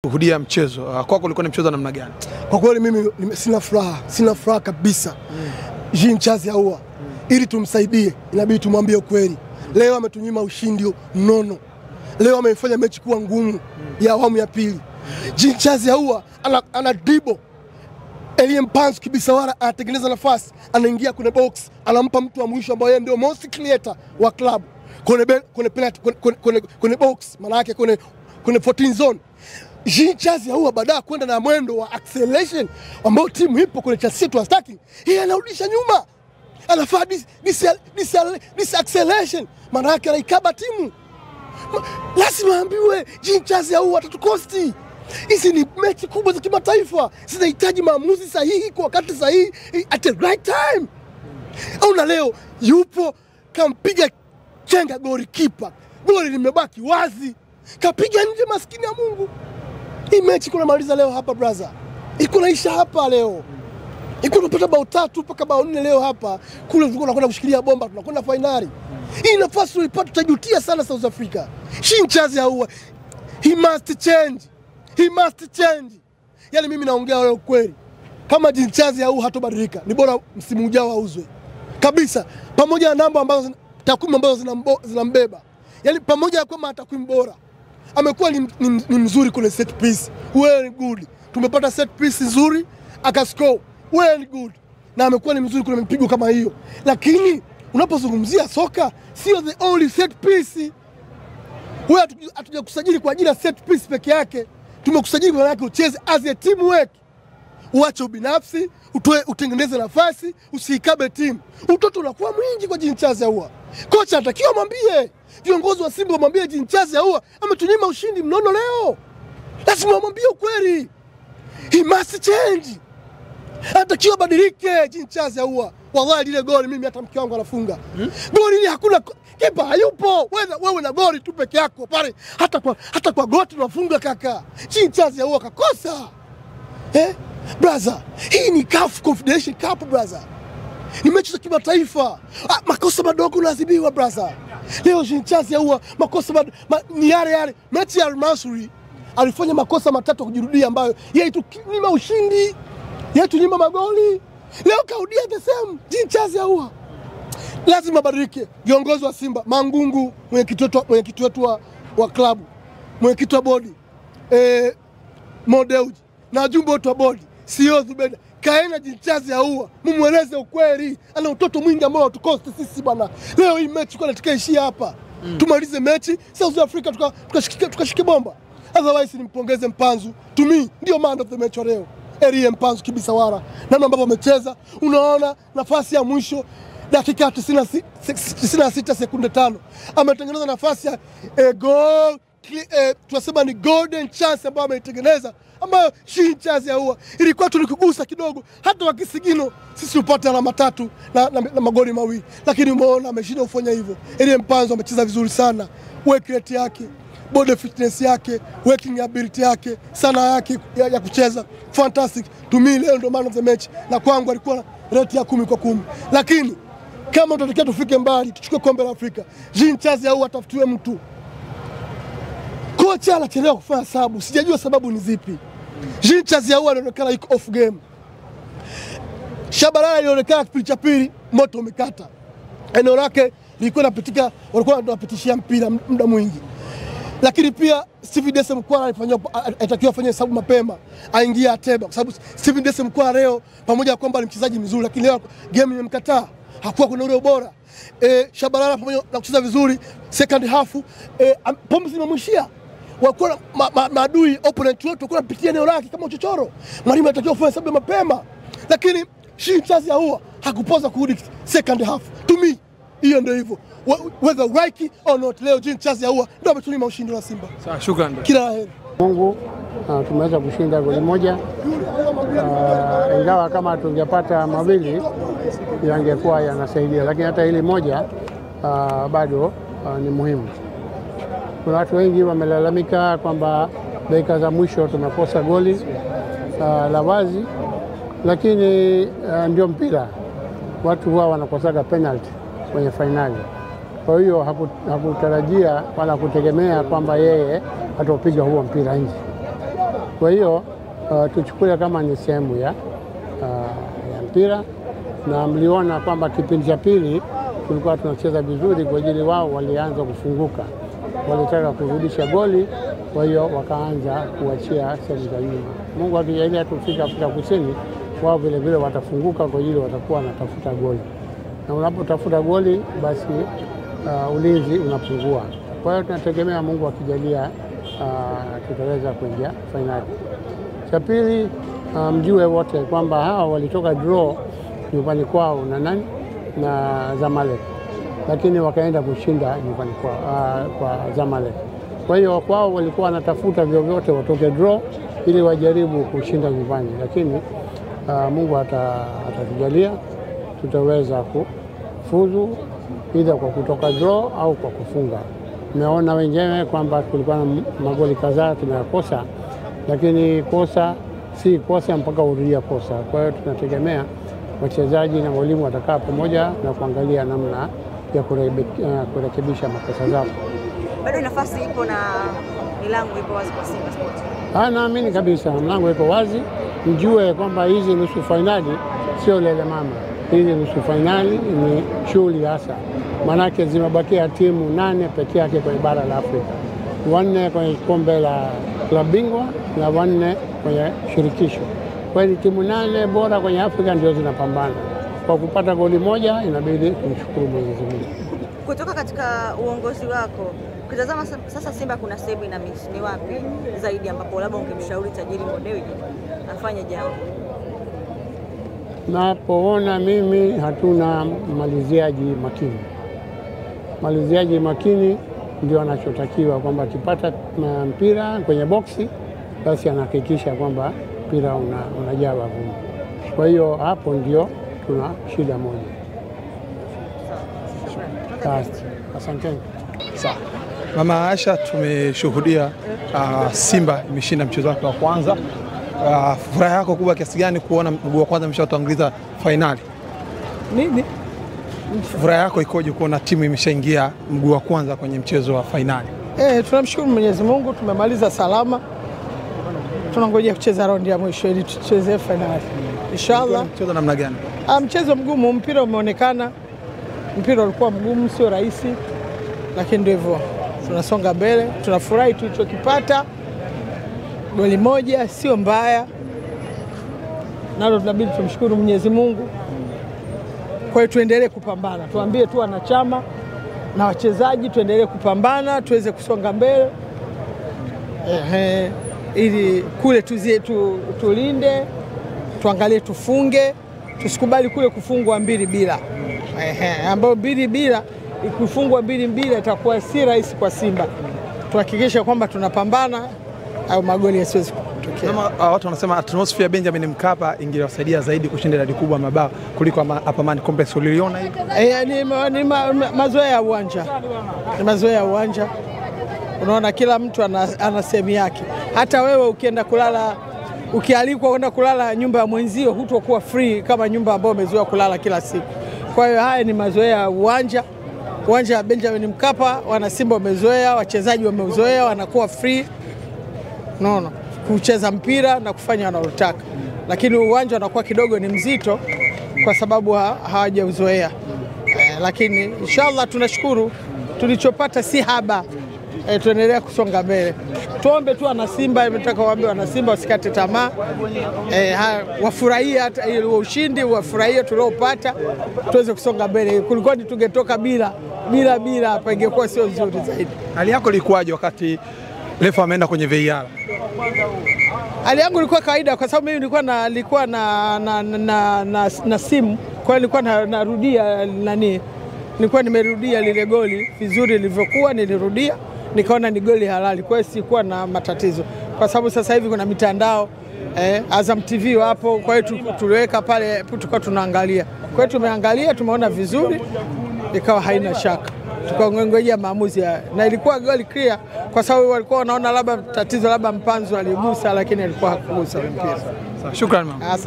Kuhudia mchezo kwako ulikuwa ni mchezo namna gani? Kwa kweli mimi sina furaha kabisa. Jean Charles Ahoua ili tumsaidie inabidi tumwambie ukweli. Leo ametunyima ushindi mnono. Leo amefanya mechi kuwa ngumu ya awamu ya pili. Jean Charles Ahoua ana dribble. Elie Mpanzu Kibisawara anatengeneza nafasi, anaingia kwenye box, anampa mtu wa mwisho ambaye yeye ndio most creator wa club. Kwenye penalty kwenye box, maana yake kwenye 14 zone. Jean Charles Ahoua baada kwenda na mwendo wa acceleration ambao timu ipo kwenye chassis to attacking, yeye anarudisha nyuma. Anafaa this acceleration, maana yake anaikaba timu. Lazima ambiwe Jean Charles Ahoua atatukosti. Hizi ni mechi kubwa za kimataifa, zinahitaji maamuzi sahihi kwa wakati sahihi at the right time. Au na leo yupo kampiga chenga goalkeeper. Goli limebaki wazi. Kapiga nje, maskini ya Mungu. Hii mechi kuna maliza leo hapa brother. Iko naisha hapa leo. Iko tunapata bao 3 mpaka bao 4 leo hapa. Kule tulikuwa tunakwenda kushikilia bomba, tunakwenda finali. Hii nafasi tulipata tutajutia sana South Africa. Jean Charles Ahoua, he must change. He must change. Yaani mimi naongea leo kweli. Kama Jean Charles Ahoua hatobadilika, ni bora msimu ujao auzwe. Kabisa. Pamoja na namba ambazo takwimu ambazo zinambeba. Yaani pamoja na kwamba takwimu bora. Amekuwa ni mzuri kwenye set piece. Well good. Tumepata set piece nzuri, akascore. Well good. Na amekuwa ni mzuri kwenye mpigo kama hiyo. Lakini unapozungumzia soka sio the only set piece. Wewe hatujakusajili kwa ajili ya set piece peke yake. Tumekusajili kwa yake ucheze as a teamwork. Uache ubinafsi, utengeneze nafasi, usiikabe timu. Utoto unakuwa mwingi kwa Jean Charles Ahoua. Kocha anatakiwa mwambie, viongozi wa Simba mwambie Jean Charles Ahoua ametunyima ushindi mnono leo. Lazima mwambie ukweli. He must change. Anatakiwa badilike Jean Charles Ahoua. Wallahi lile goli mimi hata mke wangu anafunga. Goli hili hakuna kipa hayupo. Wewe na goli tu peke yako pale. Hata kwa goti unafunga kaka. Jean Charles Ahoua kakosa. Brother, hii ni CAF Confederation Cup brother. Ni mechi za kimataifa. Makosa madogo unaadhibiwa brother. Leo Jean Charles Ahoua makosa ni yale. Mechi ya Al-Masry alifanya makosa matatu kujirudia ambayo yeye tunyima ushindi. Yeye tunyima magoli. Leo kaudia the same Jean Charles Ahoua. Lazima badilike. Viongozi wa Simba, Mangungu, mwenyekiti wetu wa klabu, mwenyekiti wa bodi, Modeuji na wajumbe wote wa bodi, CEO Zubeda, kaena Jean Charles Ahoua, mumweleze ukweli. Ana utoto mwingi ambao hatukosti sisi bwana. Leo hii mechi kwa tukaishia hapa. Tumalize mechi, South Africa tukashike bomba. Otherwise nimpongeze Mpanzu. To me ndio man of the match leo. Elie Mpanzu Kibisawara. Namna ambavyo amecheza, unaona nafasi ya mwisho dakika 96 sekunde 5. Ametengeneza nafasi ya goal, tunasema ni golden chance ambayo ameitengeneza, ambayo Jean Charles Ahoua ilikuwa tulikugusa kidogo, hata wakisigino sisi upate alama 3 na magoli mawili, lakini umeona ameshinda kufanya hivyo. Elie Mpanzu amecheza vizuri sana, work rate yake, body fitness yake, working ability yake, sana yake ya kucheza fantastic. To me leo ndo man of the match, na kwangu alikuwa rate ya 10 kwa 10. Lakini kama tunataka tufike mbali, tuchukue kombe la Afrika, Jean Charles Ahoua atafutiwe mtu. Kocha anachelewa kufanya sababu, sijajua sababu ni zipi. Jean Charles Ahoua anaonekana yuko off game. Shabalala alionekana kipindi cha pili moto umekata. Eneo lake lilikuwa linapitika, walikuwa wanapitishia mpira muda mwingi. Lakini pia Steven Dese Mukwala alitakiwa afanye sababu mapema, aingia Ateba, kwa sababu Steven Dese Mukwala leo pamoja na kwamba ni mchezaji mzuri, lakini leo game imemkataa, hakuwa kuna ule ubora. Shabalala pamoja na kucheza vizuri second half, pombe zimemwishia. Walikuwa maadui opponent wote walikuwa wanapitia eneo lake kama uchochoro. Mwalimu alitakiwa afanye sababu mapema, lakini Jean Charles Ahoua hakupoza kurudi second half. To me hiyo ndio hivyo. Whether right or not, leo Jean Charles Ahoua ndio ametunyima ushindi wa Simba. Sawa, shukrani. Kila la heri. Mungu tumeweza kushinda goli moja. Ingawa kama tungepata mawili yangekuwa yanasaidia, lakini hata hili moja bado ni muhimu. Kuna watu wengi wamelalamika kwamba dakika za mwisho tumekosa goli la wazi, lakini ndio mpira. Watu huwa wanakosaga penalty kwenye finali. Kwa hiyo hakutarajia wala kutegemea kwamba yeye atopiga huo mpira nje. Kwa hiyo tuchukue kama ni sehemu ya mpira, na mliona kwamba kipindi cha pili tulikuwa tunacheza vizuri, kwa ajili wao walianza kufunguka, walitaka kurudisha goli, kwa hiyo wakaanza kuachia sehemu za nyuma. Mungu akijalia tufika Afrika Kusini, wao vile vile watafunguka, kwa ajili watakuwa wanatafuta goli, na unapotafuta goli basi ulinzi unapungua. Kwa hiyo tunategemea Mungu akijalia tutaweza kuingia fainali. Cha pili, mjue wote kwamba hawa walitoka draw nyumbani kwao na Zamalek, lakini wakaenda kushinda nyumbani kwa Zamalek. Kwa hiyo kwao walikuwa wanatafuta vyovyote watoke draw ili wajaribu kushinda nyumbani, lakini Mungu atatujalia tutaweza kufuzu either kwa kutoka draw au kwa kufunga. Tumeona wenyewe kwamba kulikuwa na magoli kadhaa tumeyakosa, lakini kosa si kosa mpaka urudia kosa. Kwa hiyo tunategemea wachezaji na walimu watakaa pamoja na kuangalia namna ya kurekebisha makosa zao. Bado nafasi ipo na milango ipo wazi kwa Simba Sports. Naamini kabisa mlango ipo wazi. Mjue kwamba hizi nusu fainali sio lele mama. Hizi nusu fainali ni shughuli hasa. Manake zimebakia timu 8 pekee yake kwenye bara la Afrika. 4 kwenye kombe la klabu bingwa na 4 kwenye shirikisho. Kwa hiyo timu 8 bora kwenye Afrika ndio zinapambana. Kwa kupata goli moja inabidi kumshukuru Mwenyezi Mungu. Kutoka katika uongozi wako, ukitazama sasa Simba kuna sehemu ina miss, ni wapi zaidi ambapo labda ungemshauri tajiri Mo Dewji afanye jambo? Napoona mimi hatuna maliziaji makini. Maliziaji makini ndio anachotakiwa, kwamba akipata mpira kwenye boksi basi anahakikisha kwamba mpira unajaa wavuni. Kwa hiyo hapo ndio tuna shida moja. Asanteni. Sawa. Mama Aisha, tumeshuhudia Simba imeshinda mchezo wake wa kwanza. Furaha yako kubwa kiasi gani kuona mguu wa kwanza mshatanguliza fainali? Nini? Furaha yako ikoje kuona timu imeshaingia mguu wa kwanza kwenye mchezo wa fainali? Tunamshukuru Mwenyezi Mungu, tumemaliza salama. Tunangojea kucheza raundi ya mwisho ili tucheze fainali. Inshallah. Mchezo namna gani? Mchezo mgumu, mpira umeonekana. Mpira ulikuwa mgumu, sio rahisi. Lakini ndio hivyo. Tunasonga mbele, tunafurahi tulichokipata. Goli moja sio mbaya. Nalo tunabidi tumshukuru Mwenyezi Mungu. Kwa hiyo tuendelee kupambana. Tuambie tu wanachama na wachezaji tuendelee kupambana, tuweze kusonga mbele. Ili kule tulinde, tuangalie tufunge, tusikubali kule kufungwa 2-0. Ambao 2-0 ikifungwa 2-0 itakuwa si rahisi kwa Simba. Tuhakikishe kwamba tunapambana au magoli yasiwezi kutokea. Kama watu wanasema atmosphere ya Benjamin Mkapa ingewasaidia zaidi kushinda idadi kubwa mabao kuliko hapa Amani Complex, uliona hiyo? Ni mazoea ya uwanja. Ni mazoea ya uwanja. Unaona kila mtu ana sehemu yake. Hata wewe ukienda kulala, ukialikwa kwenda kulala nyumba ya mwenzio, hutokuwa free kama nyumba ambayo umezoea kulala kila siku. Kwa hiyo haya ni mazoea ya uwanja. Uwanja wa Benjamin Mkapa, wana Simba wamezoea, wachezaji wamezoea, wanakuwa free. Unaona, kucheza mpira na kufanya wanalotaka. Lakini uwanja unakuwa kidogo ni mzito kwa sababu hawajauzoea. Lakini inshallah tunashukuru tulichopata si haba. Tuendelea kusonga mbele. Tuombe tu wana Simba, nimetaka waambie wana Simba wasikate tamaa. Wafurahie hata ile ushindi, wafurahie tuliopata, tuweze kusonga mbele. Kulikuwa tungetoka bila hapa ingekuwa sio nzuri zaidi. Hali yako ilikuwaje wakati refa ameenda kwenye VAR? Hali yangu ilikuwa kawaida kwa sababu mimi nilikuwa na simu. Kwa hiyo nilikuwa narudia nilikuwa nimerudia lile goli vizuri lilivyokuwa, nilirudia nikaona ni goli halali. Kwa hiyo sikuwa na matatizo. Kwa sababu sasa hivi kuna mitandao, Azam TV wapo, kwa hiyo tuliweka pale tulikuwa tunaangalia. Kwa hiyo tumeangalia, tumeona vizuri, ikawa haina shaka. Tukangojea maamuzi na ilikuwa goli clear kwa sababu walikuwa wanaona labda tatizo labda Mpanzu aligusa, lakini alikuwa hakugusa mpira. Shukrani mama.